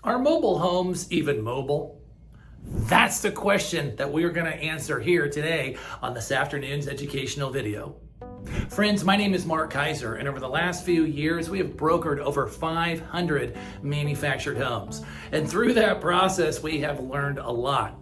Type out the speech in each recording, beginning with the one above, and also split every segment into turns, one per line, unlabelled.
Are mobile homes even mobile? That's the question that we're going to answer here today on this afternoon's educational video. Friends, my name is Mark Kaiser, and over the last few years, we have brokered over 500 manufactured homes. And through that process, we have learned a lot.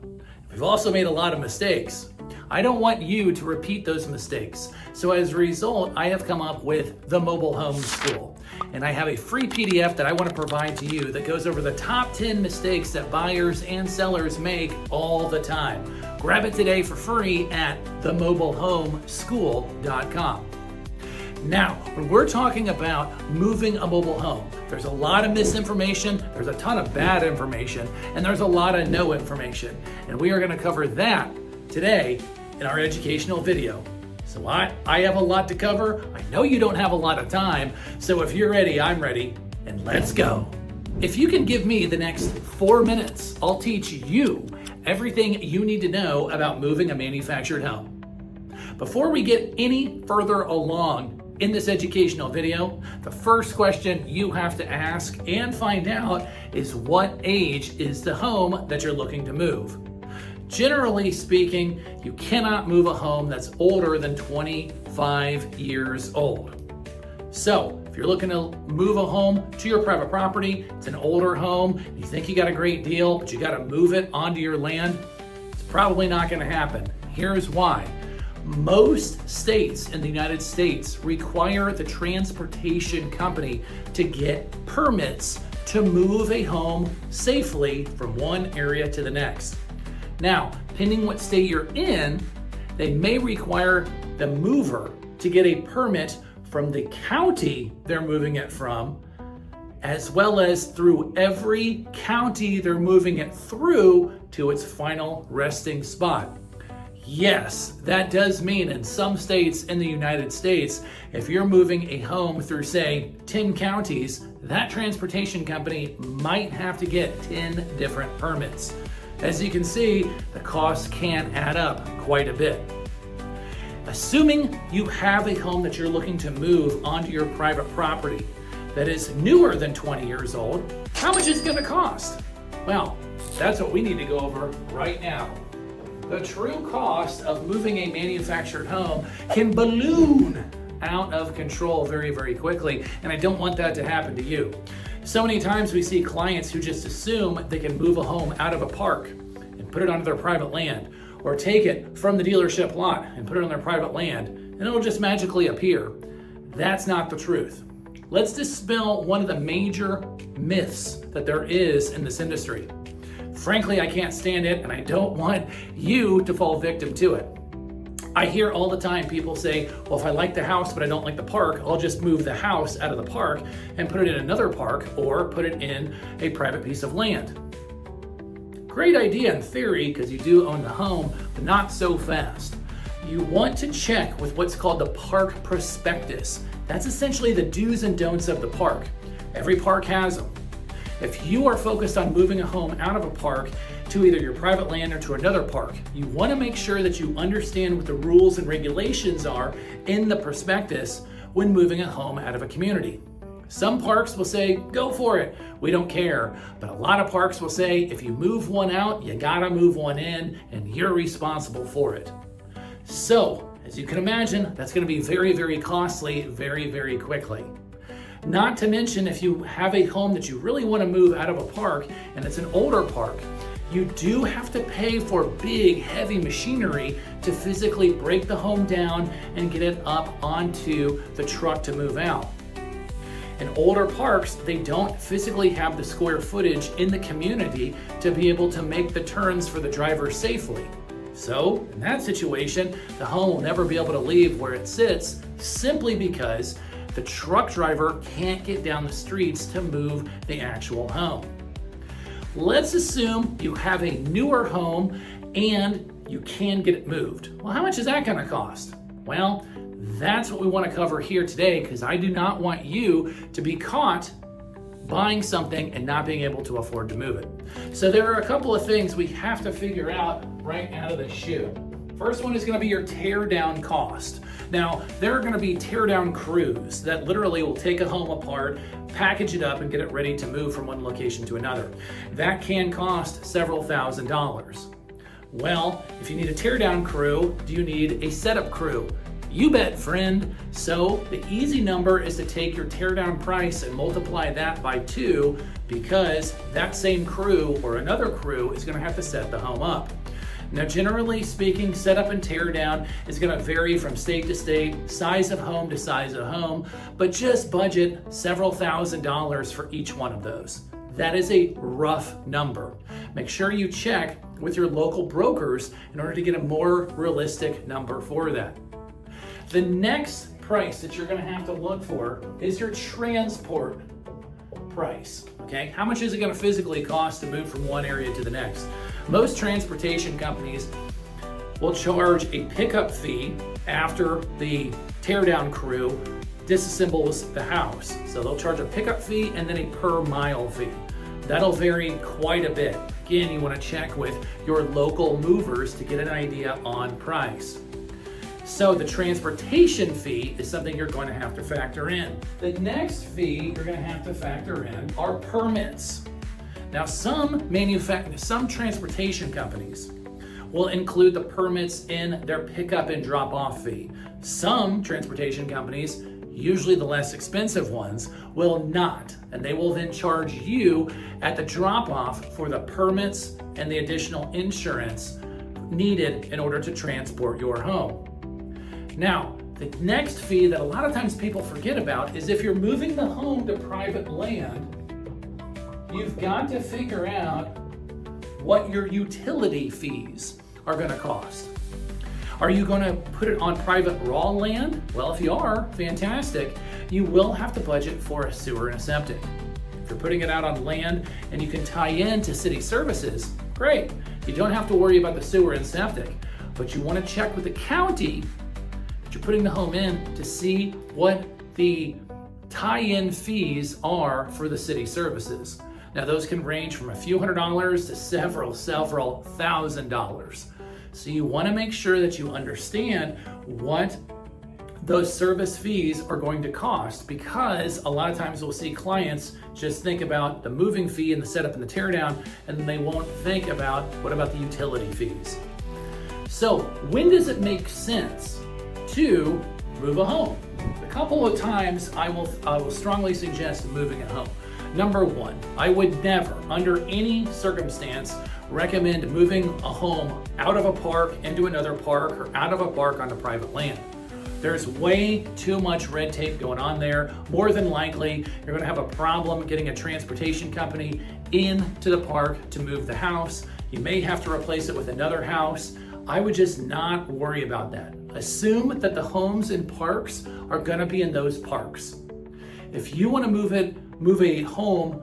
We've also made a lot of mistakes. I don't want you to repeat those mistakes. So as a result, I have come up with the Mobile Home School. And I have a free PDF that I want to provide to you that goes over the top 10 mistakes that buyers and sellers make all the time. Grab it today for free at themobilehomeschool.com. Now, when we're talking about moving a mobile home, there's a lot of misinformation, there's a ton of bad information, and there's a lot of no information. And we are going to cover that today in our educational video. So I have a lot to cover. I know you don't have a lot of time. So if you're ready, I'm ready, and let's go. If you can give me the next 4 minutes, I'll teach you everything you need to know about moving a manufactured home. Before we get any further along in this educational video, the first question you have to ask and find out is what age is the home that you're looking to move. Generally speaking, you cannot move a home that's older than 25 years old. So if you're looking to move a home to your private property, it's an older home, you think you got a great deal, but you got to move it onto your land, it's probably not going to happen. Here's why. Most states in the United States require the transportation company to get permits to move a home safely from one area to the next. Now, depending what state you're in, they may require the mover to get a permit from the county they're moving it from, as well as through every county they're moving it through to its final resting spot. Yes, that does mean in some states in the United States, if you're moving a home through, say, 10 counties, that transportation company might have to get 10 different permits. As you can see, the cost can add up quite a bit. Assuming you have a home that you're looking to move onto your private property that is newer than 20 years old, how much is it going to cost? Well, that's what we need to go over right now. The true cost of moving a manufactured home can balloon out of control very, very quickly, and I don't want that to happen to you. So many times we see clients who just assume they can move a home out of a park and put it onto their private land, or take it from the dealership lot and put it on their private land, and it'll just magically appear. That's not the truth. Let's dispel one of the major myths that there is in this industry. Frankly, I can't stand it, and I don't want you to fall victim to it. I hear all the time people say, well, if I like the house but I don't like the park, I'll just move the house out of the park and put it in another park or put it in a private piece of land. Great idea in theory, because you do own the home, but not so fast. You want to check with what's called the park prospectus. That's essentially the do's and don'ts of the park. Every park has them. If you are focused on moving a home out of a park to either your private land or to another park, you want to make sure that you understand what the rules and regulations are in the prospectus when moving a home out of a community. Some parks will say, go for it, we don't care. But a lot of parks will say, if you move one out, you gotta move one in, and you're responsible for it. So, as you can imagine, that's gonna be very, very costly very, very quickly. Not to mention, if you have a home that you really want to move out of a park and it's an older park, you do have to pay for big, heavy machinery to physically break the home down and get it up onto the truck to move out. In older parks, they don't physically have the square footage in the community to be able to make the turns for the driver safely. So, in that situation, the home will never be able to leave where it sits simply because the truck driver can't get down the streets to move the actual home. Let's assume you have a newer home and you can get it moved. Well, how much is that going to cost? Well, that's what we want to cover here today, because I do not want you to be caught buying something and not being able to afford to move it. So there are a couple of things we have to figure out right out of the chute. First one is going to be your tear down cost. Now, there are going to be tear down crews that literally will take a home apart, package it up, and get it ready to move from one location to another. That can cost several $1,000s. Well, if you need a tear down crew, do you need a setup crew? You bet, friend. So the easy number is to take your tear down price and multiply that by 2, because that same crew or another crew is going to have to set the home up. Now, generally speaking, setup and tear down is going to vary from state to state, size of home to size of home, but just budget several $1,000s for each one of those. That is a rough number. Make sure you check with your local brokers in order to get a more realistic number for that. The next price that you're going to have to look for is your transport price. Okay, how much is it going to physically cost to move from one area to the next? Most transportation companies will charge a pickup fee after the teardown crew disassembles the house. So they'll charge a pickup fee and then a per mile fee. That'll vary quite a bit. Again, you want to check with your local movers to get an idea on price. So the transportation fee is something you're going to have to factor in. The next fee you're going to have to factor in are permits. Now, some transportation companies will include the permits in their pickup and drop off fee. Some transportation companies, usually the less expensive ones, will not, and they will then charge you at the drop off for the permits and the additional insurance needed in order to transport your home. Now, the next fee that a lot of times people forget about is if you're moving the home to private land, you've got to figure out what your utility fees are going to cost. Are you going to put it on private raw land? Well, if you are, fantastic. You will have to budget for a sewer and a septic. If you're putting it out on land and you can tie in to city services, great. You don't have to worry about the sewer and septic, but you want to check with the county that you're putting the home in to see what the tie-in fees are for the city services. Now, those can range from a few $100s to several $1,000s. So you want to make sure that you understand what those service fees are going to cost, because a lot of times we'll see clients just think about the moving fee and the setup and the teardown, and then they won't think about what about the utility fees. So when does it make sense to move a home? A couple of times I will strongly suggest moving a home. Number one, I would never, under any circumstance, recommend moving a home out of a park into another park or out of a park onto private land. There's way too much red tape going on there. More than likely, you're going to have a problem getting a transportation company into the park to move the house. You may have to replace it with another house. I would just not worry about that. Assume that the homes in parks are going to be in those parks. If you want to move a home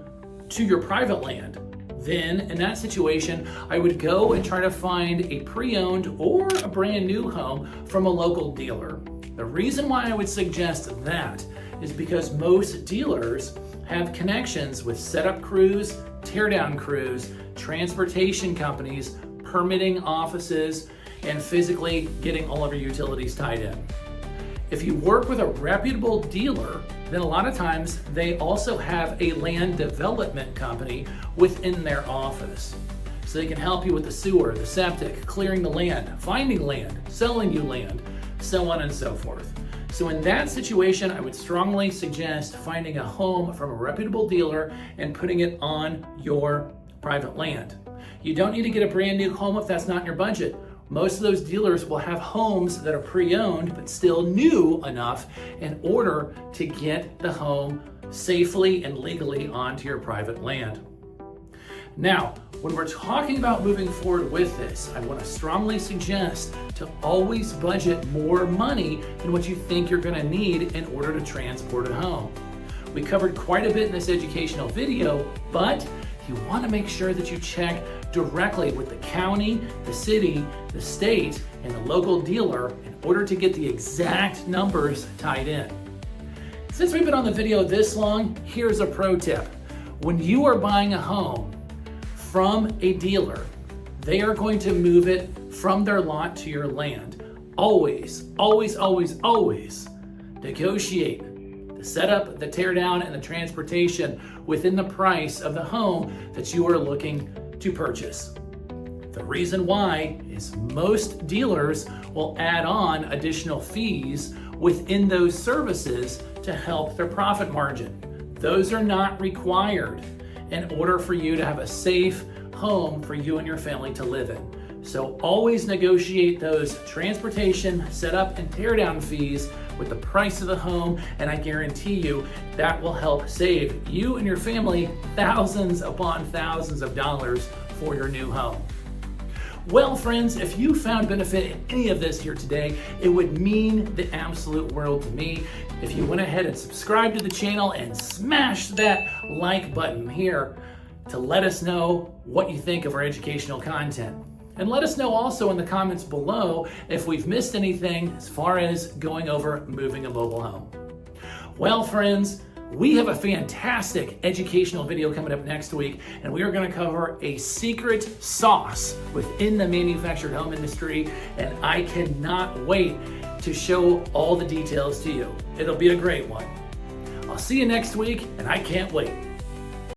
to your private land, then in that situation, I would go and try to find a pre-owned or a brand new home from a local dealer. The reason why I would suggest that is because most dealers have connections with setup crews, teardown crews, transportation companies, permitting offices, and physically getting all of your utilities tied in. If you work with a reputable dealer, then a lot of times they also have a land development company within their office. So they can help you with the sewer, the septic, clearing the land, finding land, selling you land, so on and so forth. So in that situation, I would strongly suggest finding a home from a reputable dealer and putting it on your private land. You don't need to get a brand new home if that's not in your budget. Most of those dealers will have homes that are pre-owned but still new enough in order to get the home safely and legally onto your private land. Now, when we're talking about moving forward with this, I want to strongly suggest to always budget more money than what you think you're going to need in order to transport a home. We covered quite a bit in this educational video, but you want to make sure that you check directly with the county, the city, the state, and the local dealer in order to get the exact numbers tied in. Since we've been on the video this long, here's a pro tip. When you are buying a home from a dealer, they are going to move it from their lot to your land. Always, always, always, always negotiate the setup, the tear down, and the transportation within the price of the home that you are looking to purchase. The reason why is most dealers will add on additional fees within those services to help their profit margin. Those are not required in order for you to have a safe home for you and your family to live in. So always negotiate those transportation, setup, and tear down fees with the price of the home, and I guarantee you that will help save you and your family thousands upon thousands of dollars for your new home. Well, friends, if you found benefit in any of this here today, it would mean the absolute world to me if you went ahead and subscribed to the channel and smashed that like button here to let us know what you think of our educational content. And let us know also in the comments below if we've missed anything as far as going over moving a mobile home. Well, friends, we have a fantastic educational video coming up next week, and we are going to cover a secret sauce within the manufactured home industry, and I cannot wait to show all the details to you. It'll be a great one. I'll see you next week, and I can't wait.